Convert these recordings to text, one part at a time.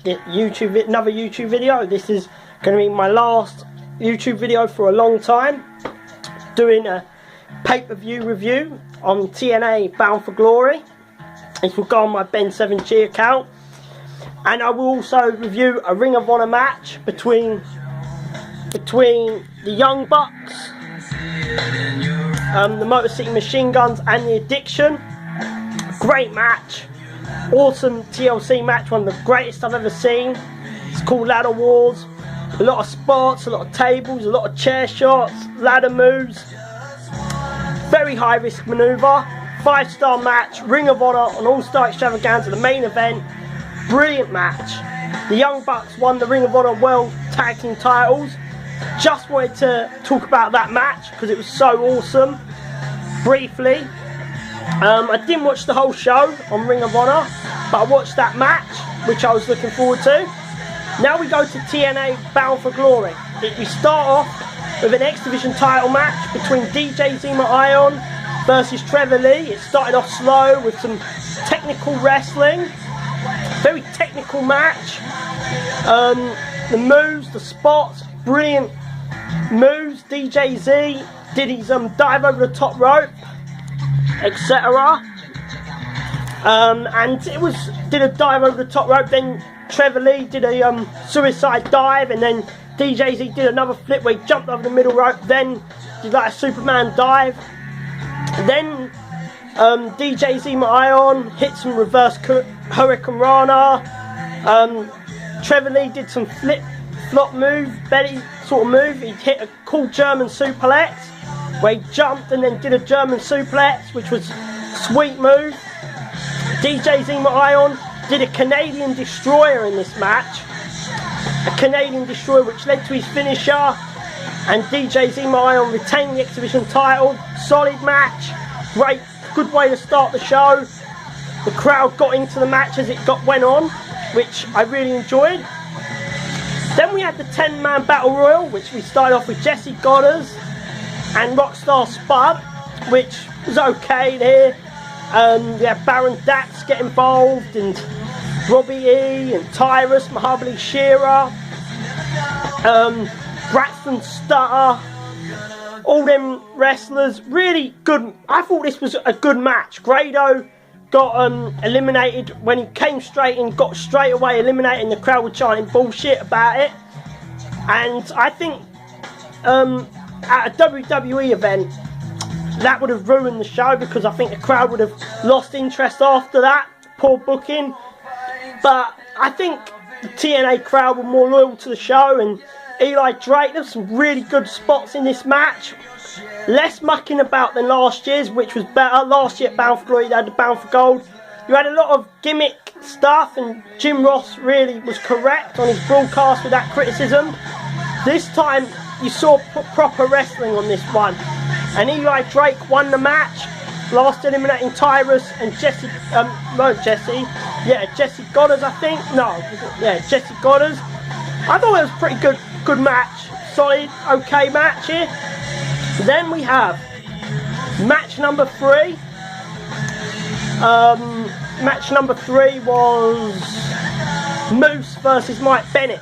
another YouTube video. This is going to be my last YouTube video for a long time, doing a pay-per-view review on TNA Bound for Glory. This will go on my Ben7G account, and I will also review a Ring of Honor match between the Young Bucks, the Motor City Machine Guns and the Addiction. Great match, awesome TLC match, one of the greatest I've ever seen. It's called Ladder Wars. A lot of spots, a lot of tables, a lot of chair shots, ladder moves. Very high risk manoeuvre. 5-star match, Ring of Honor on All-Star Extravaganza, the main event. Brilliant match. The Young Bucks won the Ring of Honor World Tag Team titles. Just wanted to talk about that match because it was so awesome. Briefly, I didn't watch the whole show on Ring of Honor, but I watched that match, which I was looking forward to. Now we go to TNA Bound for Glory. We start off with an X Division title match between DJ Zema Ion versus Trevor Lee. It started off slow with some technical wrestling. Very technical match. The moves, the spots, brilliant moves. DJ Z did his dive over the top rope, etc. And did a dive over the top rope. Then Trevor Lee did a suicide dive, and then DJ Z did another flip where he jumped over the middle rope. Then did like a Superman dive. Then DJ Zema Ion hit some reverse Hurricane Rana. Trevor Lee did some flop move, belly sort of move. He hit a cool German suplex where he jumped and then did a German suplex, which was a sweet move. DJ Zema Ion did a Canadian Destroyer in this match. A Canadian Destroyer which led to his finisher. And DJ Zema Ion retained the X Division title. Solid match. Great, good way to start the show. The crowd got into the match as it went on, which I really enjoyed. Then we had the 10-man Battle Royal, which we started off with Jesse Goddard and Rockstar Spud, which was okay there. We had Baron Dax get involved, and Robbie E, and Tyrus, Mahabali Shera, Braxton Stutter, all them wrestlers. Really good. I thought this was a good match. Grado got eliminated when he came straight in, got straight away eliminated, and the crowd were chanting bullshit about it. And I think at a WWE event that would have ruined the show, because I think the crowd would have lost interest after that. Poor booking. But I think the TNA crowd were more loyal to the show, and Eli Drake, there's some really good spots in this match. Less mucking about than last year's, which was better. Last year at Bound for Glory, you had the Bound for Gold. You had a lot of gimmick stuff, and Jim Ross really was correct on his broadcast with that criticism. This time, you saw proper wrestling on this one. And Eli Drake won the match, last eliminating Tyrus and Jesse Goddard, I think. Jesse Goddard. I thought it was a pretty good match. Solid, okay match here. Then we have match number 3. Match number 3 was Moose versus Mike Bennett.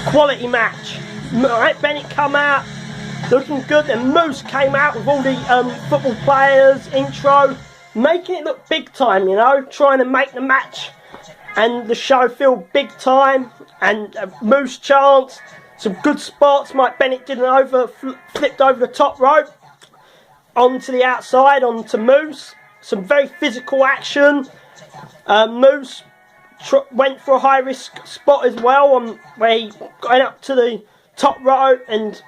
Quality match. Mike Bennett come out looking good, then Moose came out with all the football players intro, making it look big time, you know, trying to make the match and the show feel big time. And Moose chants, some good spots. Mike Bennett did flipped over the top rope onto the outside, onto Moose. Some very physical action. Moose went for a high risk spot as well, where he got up to the top rope, and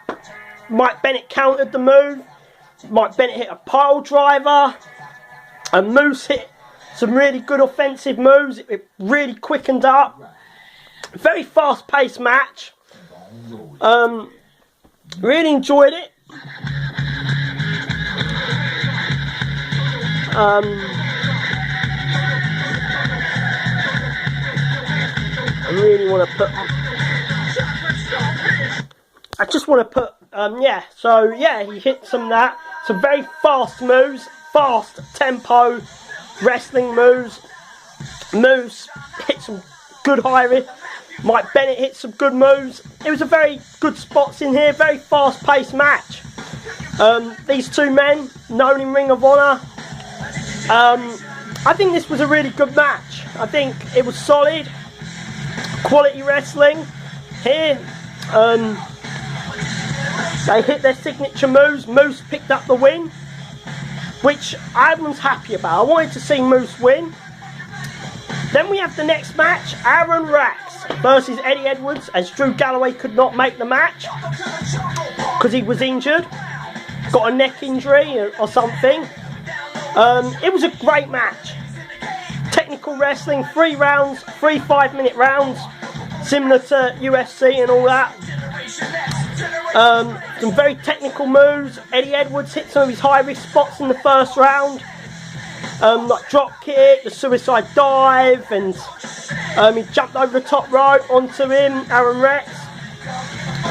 Mike Bennett countered the move. Mike Bennett hit a pile driver, and Moose hit some really good offensive moves. It really quickened up. Very fast paced match. Really enjoyed it. I really want to put. I just want to put. So he hit some of that. Some very fast moves, fast tempo wrestling moves. Moose hit some good high risk. Mike Bennett hit some good moves. It was a very good spots in here, very fast paced match. These two men, known in Ring of Honor. I think this was a really good match. I think it was solid, quality wrestling. Here, they hit their signature moves. Moose picked up the win, which I was happy about. I wanted to see Moose win. Then we have the next match, Aaron Rex versus Eddie Edwards, as Drew Galloway could not make the match because he was injured, got a neck injury or something. It was a great match. Technical wrestling, 3 rounds, 3 5-minute rounds, similar to UFC and all that. Some very technical moves. Eddie Edwards hit some of his high-risk spots in the first round, like drop kick, the suicide dive, and he jumped over the top rope onto him, Aaron Rex.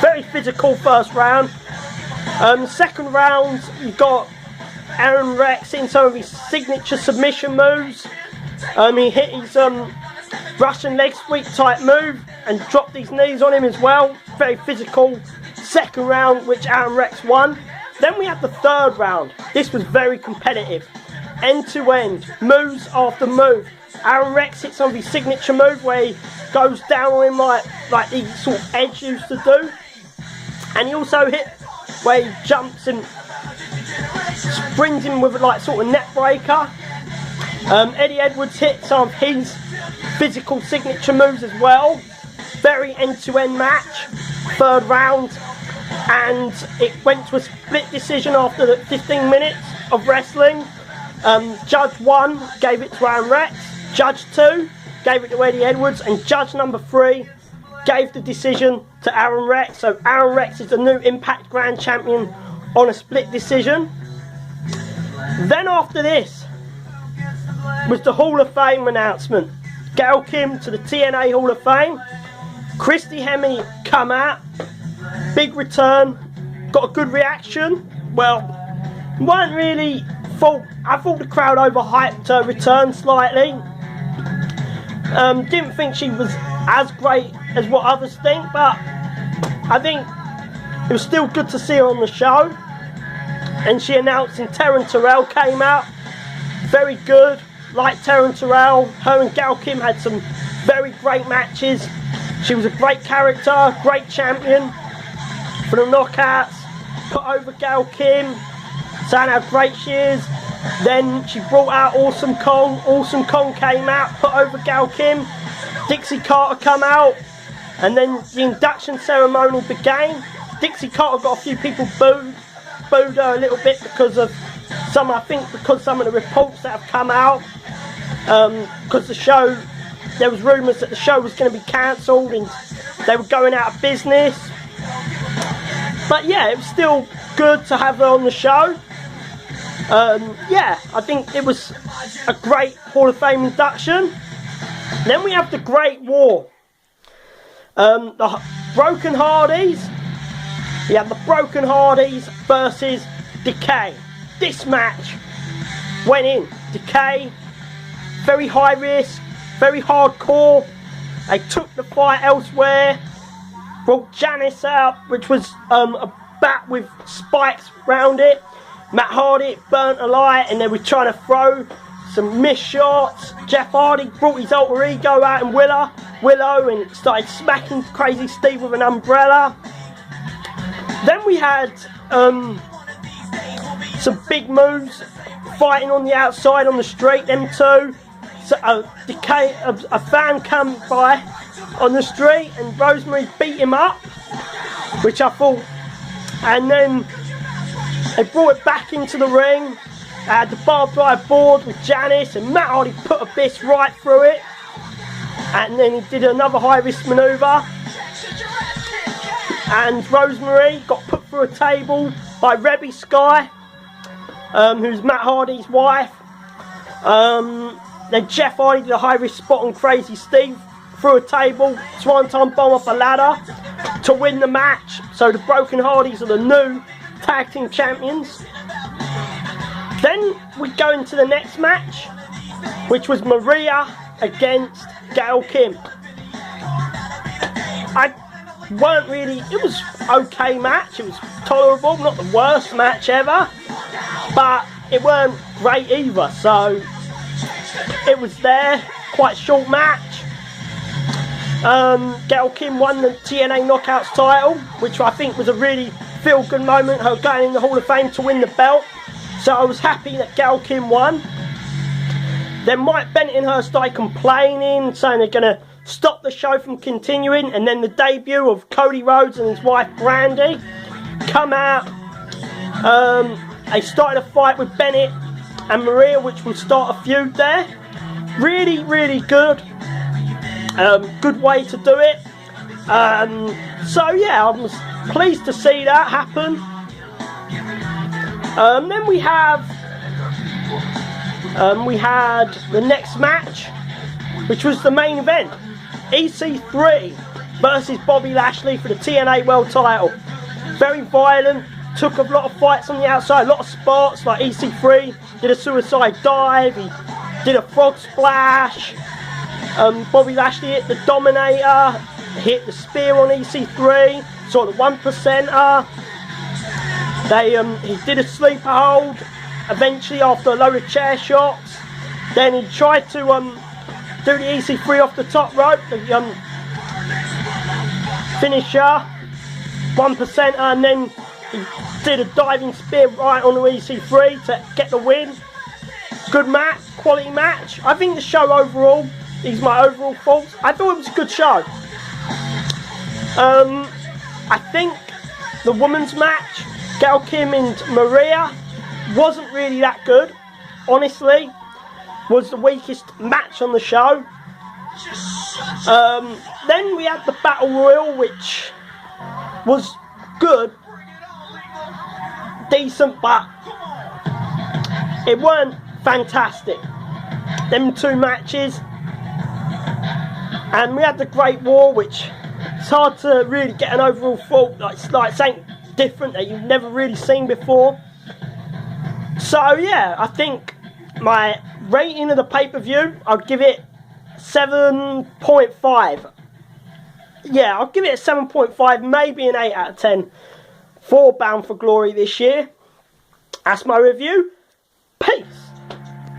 Very physical first round. Second round, you got Aaron Rex in some of his signature submission moves. He hit his Russian leg sweep type move and dropped his knees on him as well. Very physical second round, which Aaron Rex won. Then we had the third round. This was very competitive, end to end, moves after move. Aaron Rex hit some of his signature move where he goes down on him like the sort of Edge used to do, and he also hit where he jumps and springs him with like sort of neck breaker. Eddie Edwards hit some of his physical signature moves as well. Very end-to-end match. Third round, and it went to a split decision after the 15 minutes of wrestling. Judge 1 gave it to Aaron Rex, Judge 2 gave it to Eddie Edwards, and Judge number 3 gave the decision to Aaron Rex. So Aaron Rex is the new Impact Grand Champion on a split decision. Then after this was the Hall of Fame announcement. Gail Kim to the TNA Hall of Fame. Christy Hemme come out. Big return. Got a good reaction. Well, weren't really I thought the crowd overhyped her return slightly. Didn't think she was as great as what others think, but I think it was still good to see her on the show. And she announced, and Taryn Terrell came out. Very good. Like Taryn Terrell, her and Gail Kim had some very great matches. She was a great character, great champion for the knockouts. Put over Gail Kim, saying how great she is. Then she brought out Awesome Kong. Awesome Kong came out, put over Gail Kim. Dixie Carter come out, and then the induction ceremony began. Dixie Carter got a few people booed her a little bit because of some of the reports that have come out. Because the show, there was rumours that the show was going to be cancelled and they were going out of business. But yeah, it was still good to have her on the show. Yeah, I think it was a great Hall of Fame induction. Then we have the Great War. The Broken Hardys. We have the Broken Hardys versus Decay. This match went in. Decay, very high risk, very hardcore. They took the fight elsewhere. Brought Janice out, which was a bat with spikes round it. Matt Hardy burnt a light, and they were trying to throw some missed shots. Jeff Hardy brought his alter ego out in Willow and started smacking Crazy Steve with an umbrella. Then we had some big moves, fighting on the outside on the street, them two. So a fan come by on the street and Rosemary beat him up, which I thought, and then they brought it back into the ring. They had the barbed wire board with Janice, and Matt Hardy put Abyss right through it, and then he did another high risk manoeuvre, and Rosemary got put through a table by Rebby Sky, who's Matt Hardy's wife. Then Jeff Hardy did a high risk spot on Crazy Steve through a table, swanton bomb off a ladder to win the match. So the Broken Hardys are the new tag team champions. Then we go into the next match, which was Maria against Gail Kim. it was okay match, it was tolerable, not the worst match ever, but it weren't great either, so it was there, quite short match. Gail Kim won the TNA Knockouts title, which I think was a really feel-good moment, her going in the Hall of Fame to win the belt, so I was happy that Gail Kim won. Then Mike Bennett and her started complaining, saying they're going to stop the show from continuing, and then the debut of Cody Rhodes and his wife Brandy come out. They started a fight with Bennett and Maria, which will start a feud there. Really, really good. Good way to do it. So yeah, I was pleased to see that happen. Then we had the next match, which was the main event. EC3 versus Bobby Lashley for the TNA World title. Very violent, took a lot of fights on the outside, a lot of spots, like EC3 did a suicide dive, he did a frog splash. Bobby Lashley hit the Dominator, hit the spear on EC3, sort of 1%er. He did a sleeper hold eventually after a load of chair shots. Then he tried to do the EC3 off the top rope, the finisher, 1%er, and then he did a diving spear right on the EC3 to get the win. Good match, quality match. I think the show overall, these are my overall thoughts, I thought it was a good show. I think the women's match, Gail Kim and Maria, wasn't really that good, honestly. Was the weakest match on the show. Then we had the Battle Royal, which was good, decent, but it weren't fantastic. Them two matches. And we had the Great War, which it's hard to really get an overall thought, like something different that you've never really seen before. So yeah, I think my rating of the pay-per-view, I'd give it 7.5. Yeah, I'll give it a 7.5, maybe an 8 out of 10 for Bound for Glory this year. That's my review. Peace.